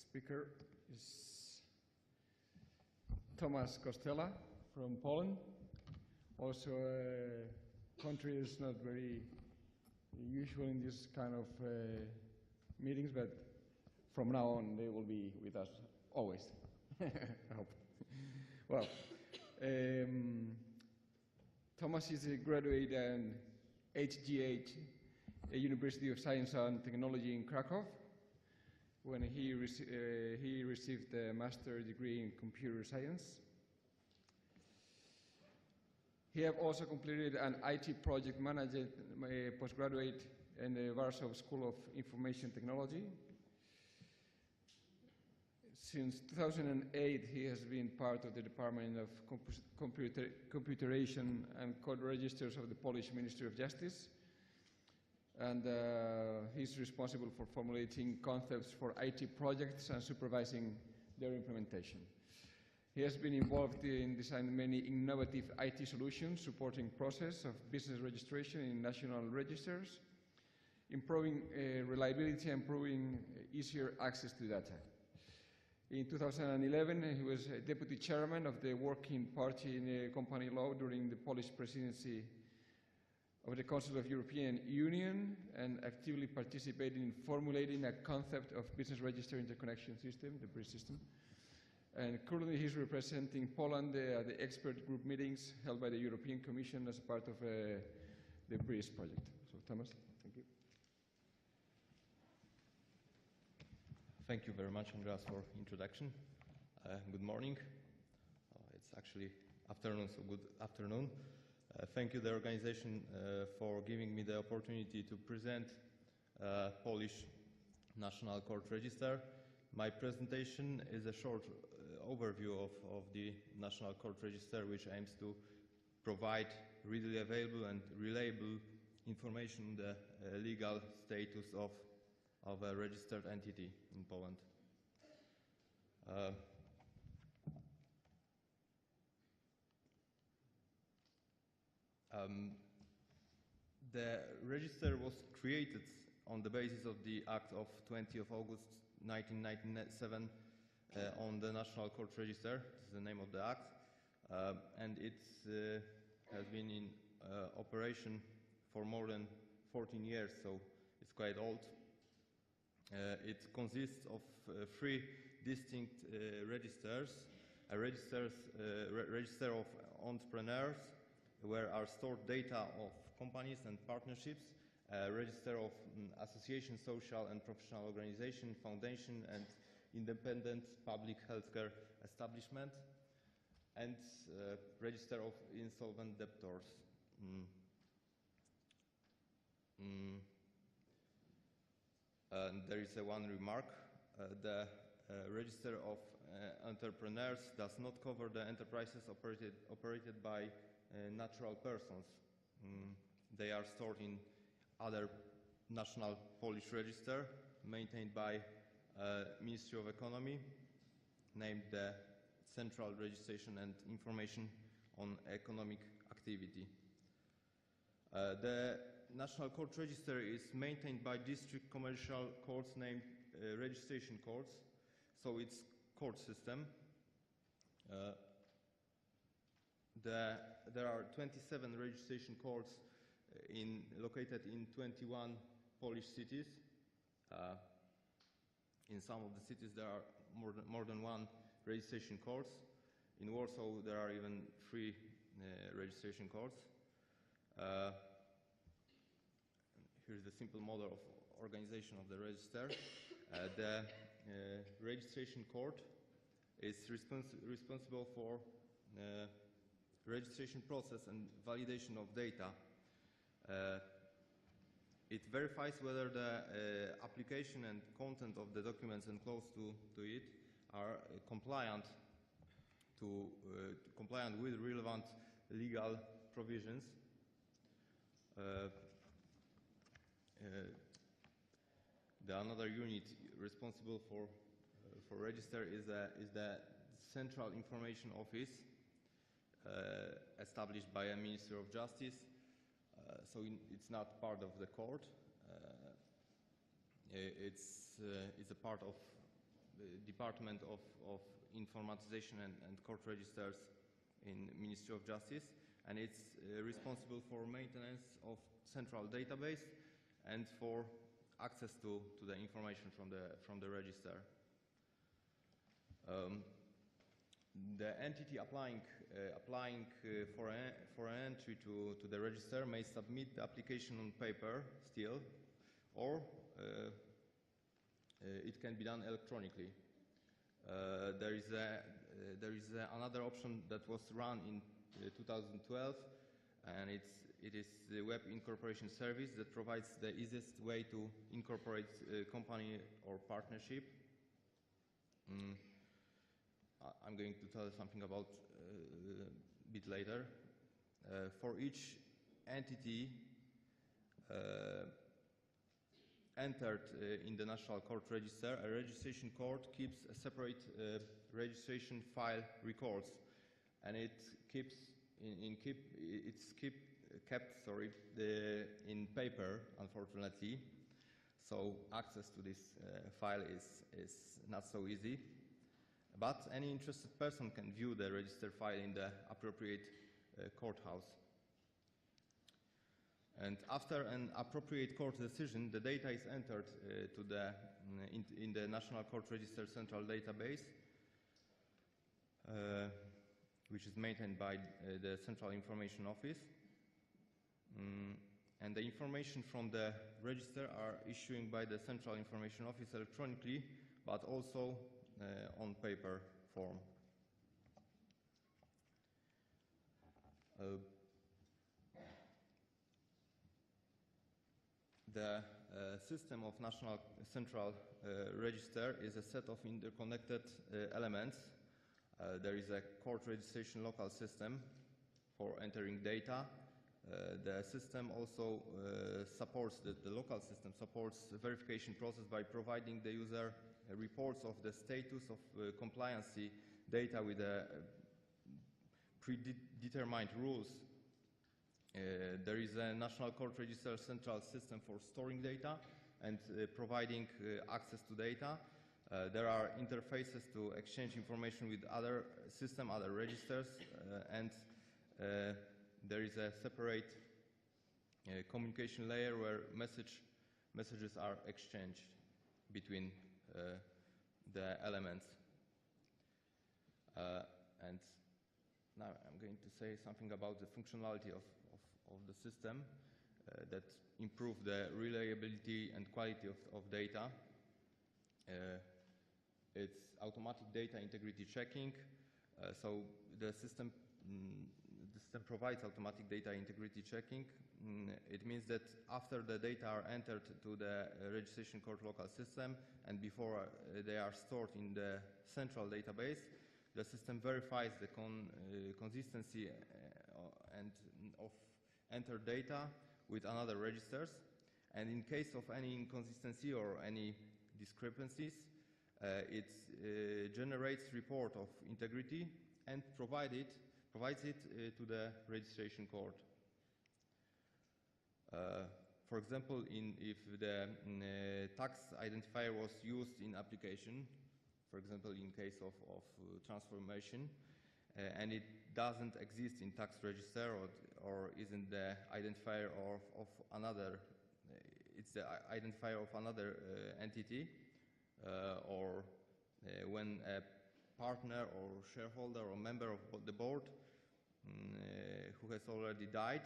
speaker is Tomasz Kostela from Poland. Also, a country is not very usual in this kind of meetings, but from now on they will be with us always. I hope. Well, Tomasz is a graduate at HGH, a University of Science and Technology in Krakow, when he received a master's degree in computer science. He have also completed an IT project management postgraduate in the Warsaw School of Information Technology. Since 2008, he has been part of the Department of Computerisation and Code Registers of the Polish Ministry of Justice. And he's responsible for formulating concepts for IT projects and supervising their implementation. He has been involved in designing many innovative IT solutions, supporting process of business registration in national registers, improving reliability and improving easier access to data. In 2011, he was deputy chairman of the Working Party in Company Law during the Polish presidency of the Council of European Union and actively participated in formulating a concept of business register interconnection system, the BRIS system. And currently he's representing Poland at the expert group meetings held by the European Commission as part of the BRIS project. So, Tomasz, thank you. Thank you very much, Andreas, for introduction. Good morning. It's actually afternoon, so good afternoon. Thank you, the organization, for giving me the opportunity to present Polish National Court Register. My presentation is a short overview of the National Court Register, which aims to provide readily available and reliable information on the legal status of a registered entity in Poland. The register was created on the basis of the Act of 20th of August 1997 on the National Court Register. This is the name of the act, and it has been in operation for more than 14 years, so it's quite old. It consists of three distinct registers: a register of entrepreneurs, where are stored data of companies and partnerships, a register of association, social and professional organization, foundation and independent public healthcare establishment, and register of insolvent debtors. And there is one remark. The register of entrepreneurs does not cover the enterprises operated by natural persons. They are stored in other national Polish register maintained by Ministry of Economy, named the Central Registration and Information on Economic Activity. The National Court Register is maintained by district commercial courts named registration courts, so it's court system. There are 27 registration courts located in 21 Polish cities. In some of the cities there are more than one registration courts. In Warsaw there are even 3 registration courts. Here's the simple model of organization of the register. The registration court is responsible for registration process and validation of data. It verifies whether the application and content of the documents enclosed to it are compliant with relevant legal provisions. Another unit responsible for register is the Central Information Office, established by a Minister of Justice. So it's not part of the court. It's a part of Department of Informatization and Court Registers in Ministry of Justice, and it's responsible for maintenance of central database and for access to the information from the register. The entity applying for an entry to the register may submit the application on paper still, or it can be done electronically. There is another option that was run in 2012, and it is the Web Incorporation Service that provides the easiest way to incorporate a company or partnership. I'm going to tell you something about a bit later. For each entity entered in the National Court Register, a registration court keeps a separate registration file records, and it keeps kept in paper, unfortunately. So access to this file is not so easy. But any interested person can view the register file in the appropriate courthouse. And after an appropriate court decision, the data is entered in the National Court Register Central Database, which is maintained by the Central Information Office. And the information from the register are issued by the Central Information Office electronically, but also on paper form. The system of National Central Register is a set of interconnected elements. There is a court registration local system for entering data. The system also supports, the local system supports the verification process by providing the user reports of the status of compliancy data with predetermined rules. There is a National Court Register Central System for storing data and providing access to data. There are interfaces to exchange information with other systems, other registers, and there is a separate communication layer where messages are exchanged between the elements. And now I'm going to say something about the functionality of the system that improve the reliability and quality of data. It's automatic data integrity checking. So the system provides automatic data integrity checking. It means that after the data are entered to the registration court local system and before they are stored in the central database, the system verifies the consistency and of entered data with another registers, and in case of any inconsistency or any discrepancies, it generates report of integrity and provides it to the registration court. For example, if the tax identifier was used in application, for example, in case of transformation, and it doesn't exist in tax register or isn't the identifier of another, it's the identifier of another entity, or when a partner or shareholder or member of the board who has already died,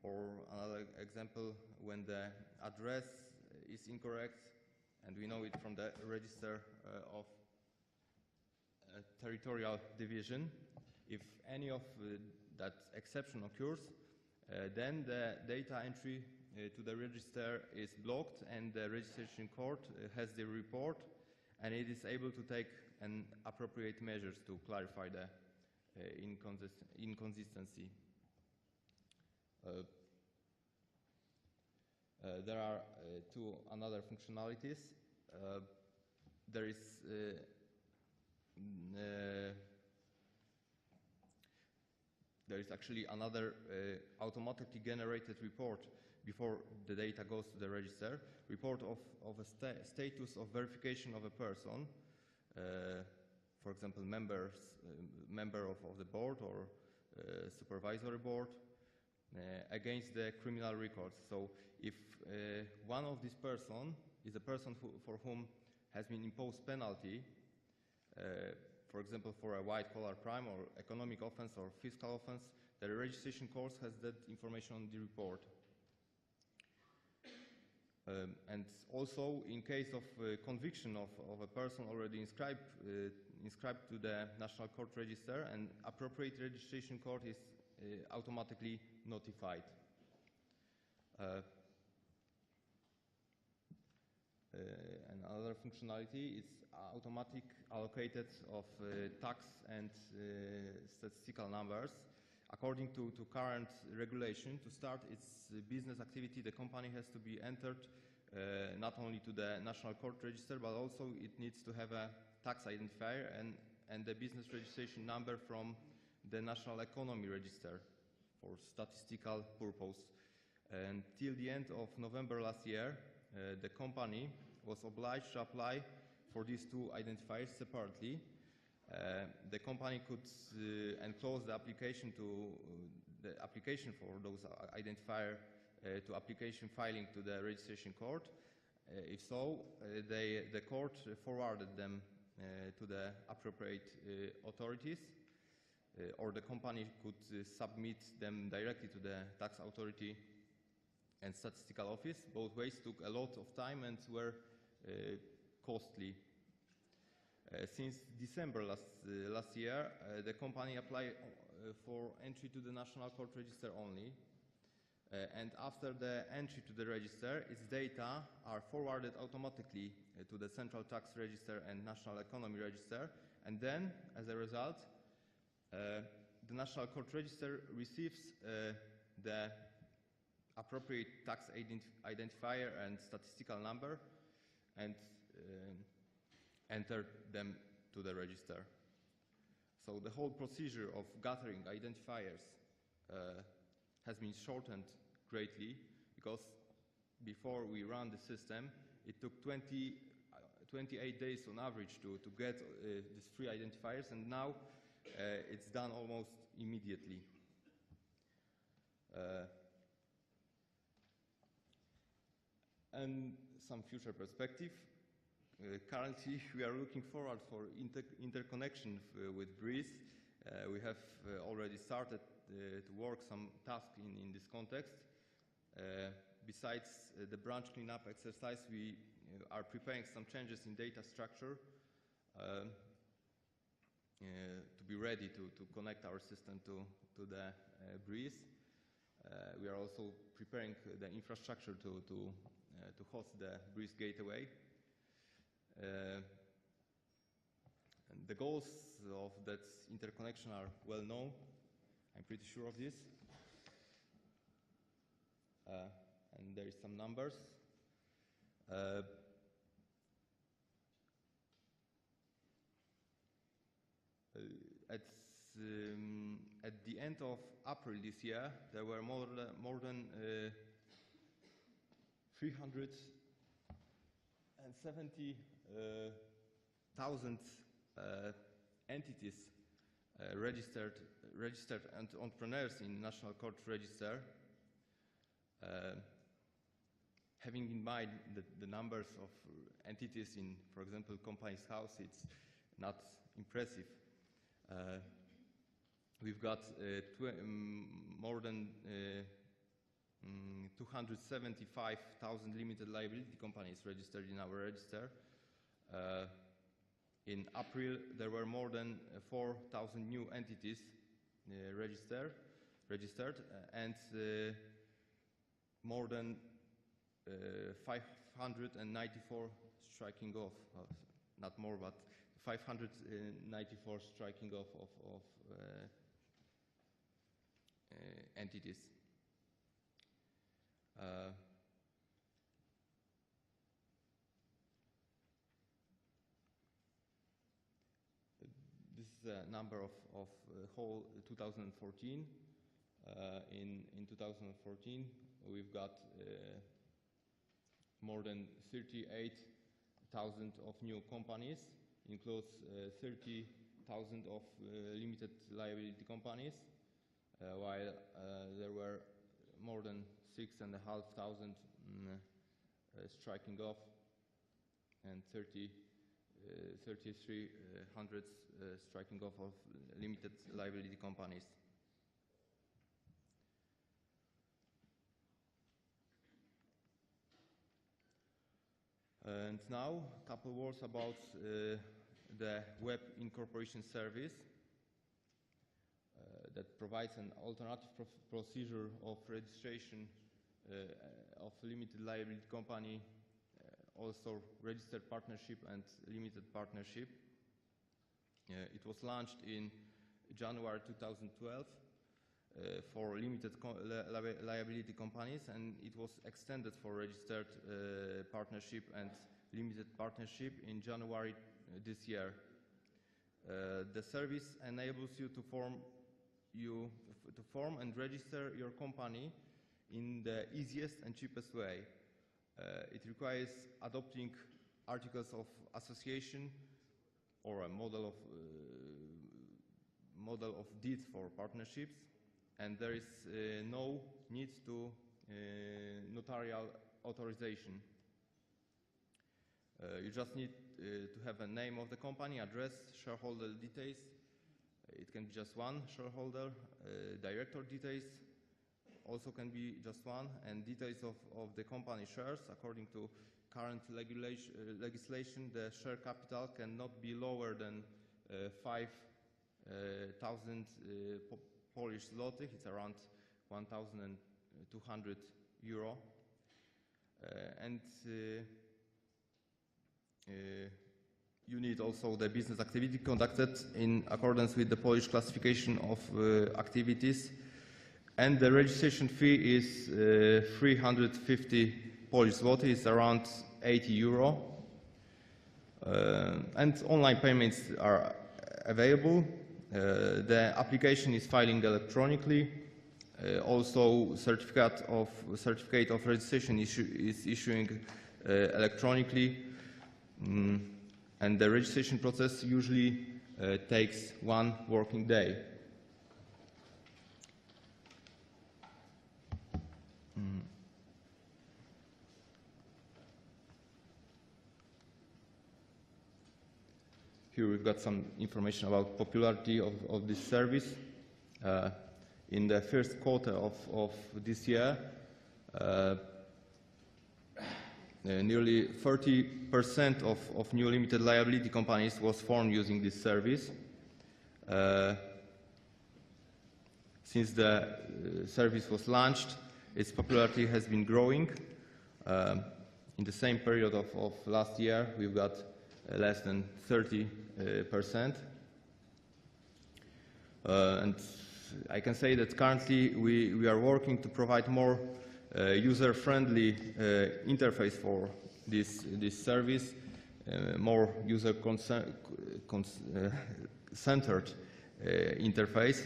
or another example, when the address is incorrect, and we know it from the register of territorial division. If any of that exception occurs, then the data entry to the register is blocked and the registration court has the report, and it is able to take an appropriate measures to clarify the inconsistency. There are two another functionalities. There is actually another automatically generated report before the data goes to the register, report of a status of verification of a person. for example, member of the board or supervisory board, against the criminal records. So if one of these person is a person for whom has been imposed penalty, for example, for a white-collar crime or economic offense or fiscal offense, the registration course has that information on the report. And also, in case of conviction of a person already inscribed to the National Court Register, an appropriate registration court is automatically notified. Another functionality is automatic allocated of tax and statistical numbers. According to current regulation, to start its business activity, the company has to be entered not only to the National Court Register, but also it needs to have a tax identifier and the business registration number from the National Economy Register for statistical purpose. Until the end of November last year, the company was obliged to apply for these two identifiers separately. The company could enclose the application for those identifier to application filing to the registration court. If so, the court forwarded them to the appropriate authorities, or the company could submit them directly to the tax authority and statistical office. Both ways took a lot of time and were costly. Since December last year, the company applied for entry to the National Court Register only. And after the entry to the register, its data are forwarded automatically to the Central Tax Register and National Economy Register. And then, as a result, the National Court Register receives the appropriate tax identifier and statistical number and enter them to the register. So the whole procedure of gathering identifiers has been shortened greatly, because before we ran the system, it took 28 days on average to get these free identifiers, and now it's done almost immediately. And some future perspective. Currently, we are looking forward for interconnection with BRIS. We have already started to work some tasks in this context. Besides the branch cleanup exercise, we are preparing some changes in data structure to be ready to connect our system to the BRIS. We are also preparing the infrastructure to host the BRIS gateway. And the goals of that interconnection are well known. I'm pretty sure of this. And there is some numbers. At the end of April this year, there were more than 370,000 entities registered entrepreneurs in National Court Register. Having in mind the numbers of entities in, for example, Companies House, it's not impressive. We've got more than 275,000 limited liability companies registered in our register. In April, there were more than 4,000 new entities registered, and more than 594 striking off, not more, but 594 striking off of entities. This is a number of whole 2014. In 2014, we've got more than 38,000 of new companies includes 30,000 of limited liability companies, while there were more than 6,500 striking off and 3,300 striking off of limited liability companies. And now, a couple words about the Web Incorporation Service that provides an alternative procedure of registration of limited liability company, also registered partnership and limited partnership. It was launched in January 2012 for limited liability companies, and it was extended for registered partnership and limited partnership in January this year. The service enables you to form and register your company in the easiest and cheapest way. It requires adopting articles of association or a model of deeds for partnerships, and there is no need to notarial authorization. You just need to have a name of the company, address, shareholder details. It can be just one shareholder. Director details also can be just one, and details of the company shares. According to current legislation, the share capital cannot be lower than 5,000 Polish zloty. It's around 1,200 euro. You need also the business activity conducted in accordance with the Polish classification of activities, and the registration fee is 350 Polish zloty, it's around 80 euro. And online payments are available. The application is filing electronically. Also, certificate of registration is issuing electronically. And the registration process usually takes 1 working day. Here we've got some information about popularity of this service. In the first quarter of this year, nearly 30% of new limited liability companies was formed using this service. Since the service was launched, its popularity has been growing. In the same period of last year, we've got less than 30%. And I can say that currently we are working to provide more user-friendly interface for this service, more user-centered interface,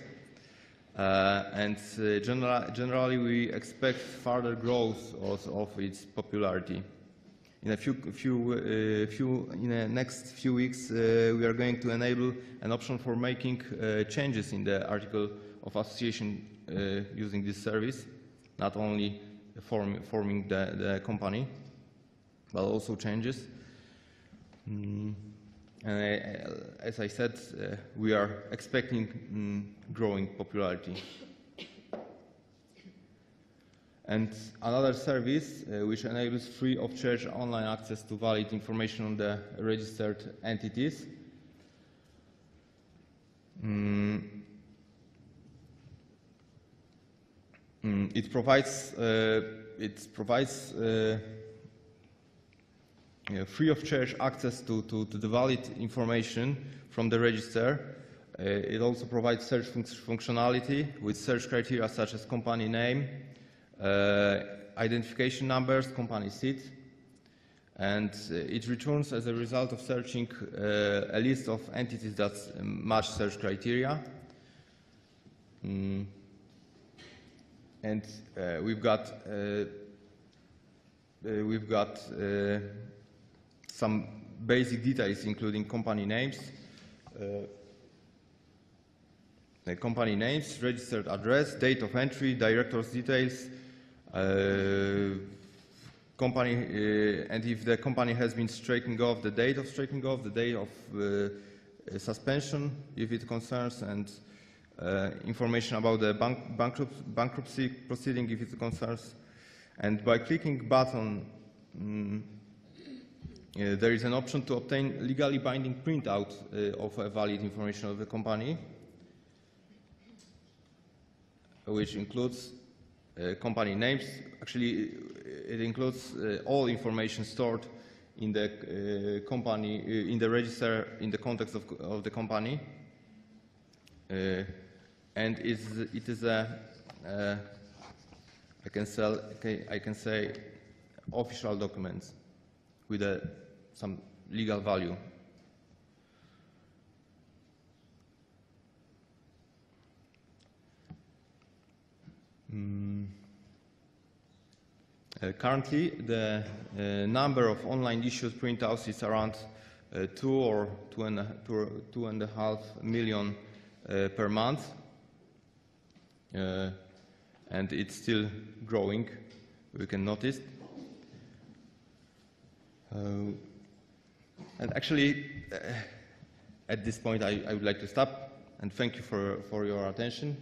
and generally we expect further growth of its popularity. In the next few weeks, we are going to enable an option for making changes in the article of association using this service, not only forming the company, but also changes. As I said, we are expecting growing popularity. And another service which enables free of charge online access to valid information on the registered entities. It provides free of charge access to the valid information from the register. It also provides search functionality with search criteria such as company name, identification numbers, company seat, and it returns as a result of searching a list of entities that match search criteria. And we've got some basic details, including company names, registered address, date of entry, director's details, company, and if the company has been striking off, the date of striking off, the date of suspension, if it concerns, and information about the bankruptcy proceeding, if it concerns. And by clicking button, there is an option to obtain legally binding printout of a valid information of the company, which includes company names. Actually, it includes all information stored in the company, in the register, in the context of the company, and it is a I can say official documents with some legal value. Currently, the number of online issued printouts is around 2 or 2.5 million per month, and it's still growing, we can notice. And actually, at this point, I would like to stop and thank you for your attention.